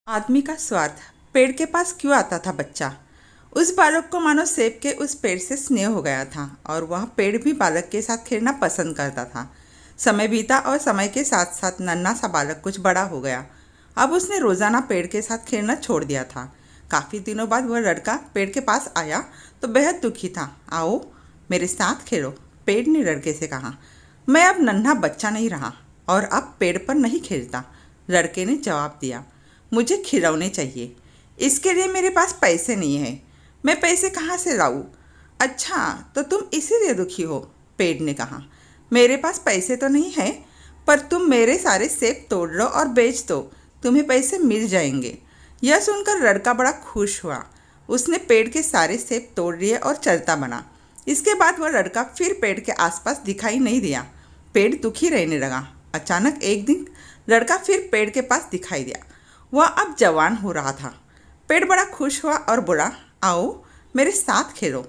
आदमी का स्वार्थ। पेड़ के पास क्यों आता था बच्चा। उस बालक को मानो सेब के उस पेड़ से स्नेह हो गया था और वह पेड़ भी बालक के साथ खेलना पसंद करता था। समय बीता और समय के साथ साथ नन्हा सा बालक कुछ बड़ा हो गया। अब उसने रोजाना पेड़ के साथ खेलना छोड़ दिया था। काफ़ी दिनों बाद वह लड़का पेड़ के पास आया तो बेहद दुखी था। आओ मेरे साथ खेलो, पेड़ ने लड़के से कहा। मैं अब नन्हा बच्चा नहीं रहा और अब पेड़ पर नहीं खेलता, लड़के ने जवाब दिया। मुझे खिलौने चाहिए, इसके लिए मेरे पास पैसे नहीं है। मैं पैसे कहाँ से लाऊं? अच्छा तो तुम इसीलिए दुखी हो, पेड़ ने कहा। मेरे पास पैसे तो नहीं है, पर तुम मेरे सारे सेब तोड़ लो और बेच दो, तुम्हें पैसे मिल जाएंगे। यह सुनकर लड़का बड़ा खुश हुआ। उसने पेड़ के सारे सेब तोड़ लिए और चलता बना। इसके बाद वह लड़का फिर पेड़ के आसपास दिखाई नहीं दिया। पेड़ दुखी रहने लगा। अचानक एक दिन लड़का फिर पेड़ के पास दिखाई दिया। वह अब जवान हो रहा था। पेड़ बड़ा खुश हुआ और बोला, आओ मेरे साथ खेलो।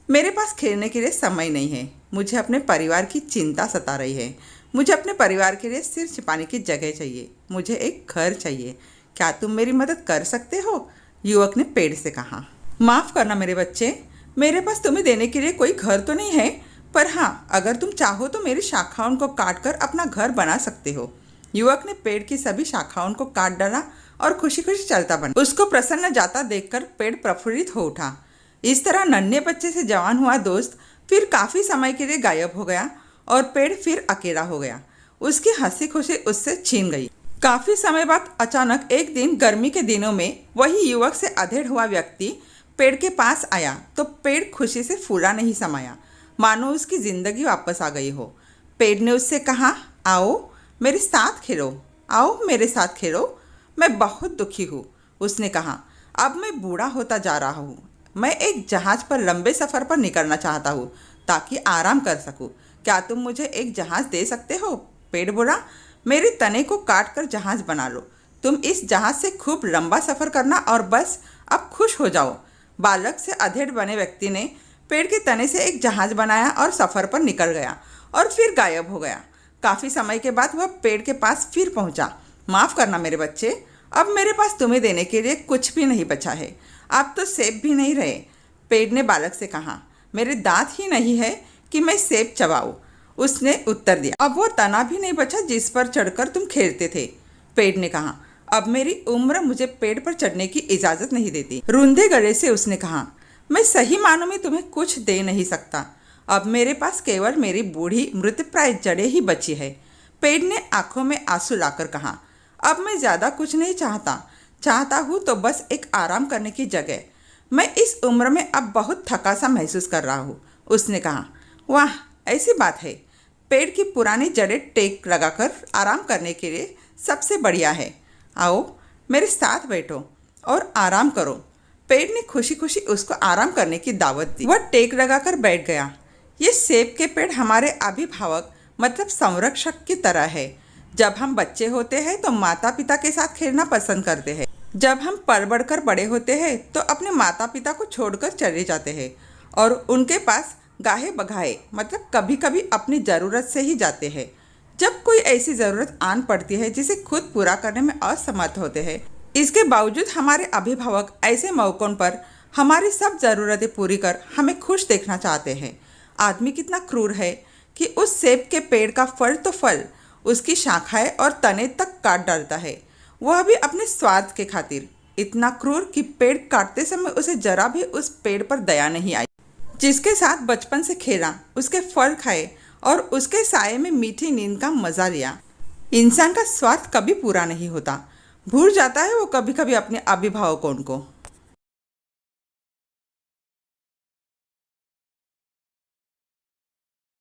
मेरे पास खेलने के लिए समय नहीं है, मुझे अपने परिवार की चिंता सता रही है। मुझे अपने परिवार के लिए सिर छिपाने की जगह चाहिए, मुझे एक घर चाहिए। क्या तुम मेरी मदद कर सकते हो? युवक ने पेड़ से कहा। माफ़ करना मेरे बच्चे, मेरे पास तुम्हें देने के लिए कोई घर तो नहीं है, पर हाँ, अगर तुम चाहो तो मेरी शाखाओं को काट कर अपना घर बना सकते हो। युवक ने पेड़ की सभी शाखाओं को काट डाला और खुशी खुशी चलता बना। उसको प्रसन्न जाता देखकर पेड़ प्रफुल्लित हो उठा। इस तरह नन्हे बच्चे से जवान हुआ दोस्त फिर काफी समय के लिए गायब हो गया और पेड़ फिर अकेला हो गया। उसकी हंसी खुशी उससे छीन गई। काफी समय बाद अचानक एक दिन गर्मी के दिनों में वही युवक से अधेड़ हुआ व्यक्ति पेड़ के पास आया तो पेड़ खुशी से फूला नहीं समाया, मानो उसकी जिंदगी वापस आ गई हो। पेड़ ने उससे कहा, आओ मेरे साथ खेलो, आओ मेरे साथ खेलो। मैं बहुत दुखी हूँ, उसने कहा। अब मैं बूढ़ा होता जा रहा हूँ। मैं एक जहाज पर लंबे सफ़र पर निकलना चाहता हूँ ताकि आराम कर सकूँ। क्या तुम मुझे एक जहाज़ दे सकते हो? पेड़ बोला, मेरे तने को काट कर जहाज़ बना लो। तुम इस जहाज़ से खूब लंबा सफ़र करना और बस अब खुश हो जाओ। बालक से अधेड़ बने व्यक्ति ने पेड़ के तने से एक जहाज़ बनाया और सफ़र पर निकल गया और फिर गायब हो गया। काफ़ी समय के बाद वह पेड़ के पास फिर पहुंचा। माफ़ करना मेरे बच्चे, अब मेरे पास तुम्हें देने के लिए कुछ भी नहीं बचा है। अब तो सेब भी नहीं रहे। पेड़ ने बालक से कहा। मेरे दांत ही नहीं है कि मैं सेब चबाऊं, उसने उत्तर दिया। अब वो तना भी नहीं बचा जिस पर चढ़कर तुम खेलते थे, पेड़ ने कहा। अब मेरी उम्र मुझे पेड़ पर चढ़ने की इजाज़त नहीं देती, रूंधे गले से उसने कहा। मैं सही मानों में तुम्हें कुछ दे नहीं सकता। अब मेरे पास केवल मेरी बूढ़ी मृतप्राय जड़ें ही बची है, पेड़ ने आंखों में आंसू लाकर कहा। अब मैं ज़्यादा कुछ नहीं चाहता हूँ तो बस एक आराम करने की जगह। मैं इस उम्र में अब बहुत थका सा महसूस कर रहा हूँ, उसने कहा। वाह, ऐसी बात है। पेड़ की पुरानी जड़ें टेक लगाकर आराम करने के लिए सबसे बढ़िया है। आओ मेरे साथ बैठो और आराम करो। पेड़ ने खुशी खुशी उसको आराम करने की दावत दी। वह टेक लगाकर बैठ गया। ये सेब के पेड़ हमारे अभिभावक मतलब संरक्षक की तरह है। जब हम बच्चे होते हैं तो माता पिता के साथ खेलना पसंद करते हैं। जब हम पल बढ़कर बड़े होते हैं तो अपने माता पिता को छोड़कर चले जाते हैं और उनके पास गाहे बगाहे मतलब कभी कभी अपनी ज़रूरत से ही जाते हैं। जब कोई ऐसी ज़रूरत आन पड़ती है जिसे खुद पूरा करने में असमर्थ होते हैं, इसके बावजूद हमारे अभिभावक ऐसे मौक़ों पर हमारी सब ज़रूरतें पूरी कर हमें खुश देखना चाहते हैं। आदमी कितना क्रूर है कि उस सेब के पेड़ का फल तो फल, उसकी शाखाएं और तने तक काट डालता है, वह भी अपने स्वार्थ के खातिर। इतना क्रूर कि पेड़ काटते समय उसे जरा भी उस पेड़ पर दया नहीं आई जिसके साथ बचपन से खेला, उसके फल खाए और उसके साये में मीठी नींद का मजा लिया। इंसान का स्वार्थ कभी पूरा नहीं होता, भूल जाता है वो कभी कभी अपने अभिभावकों को।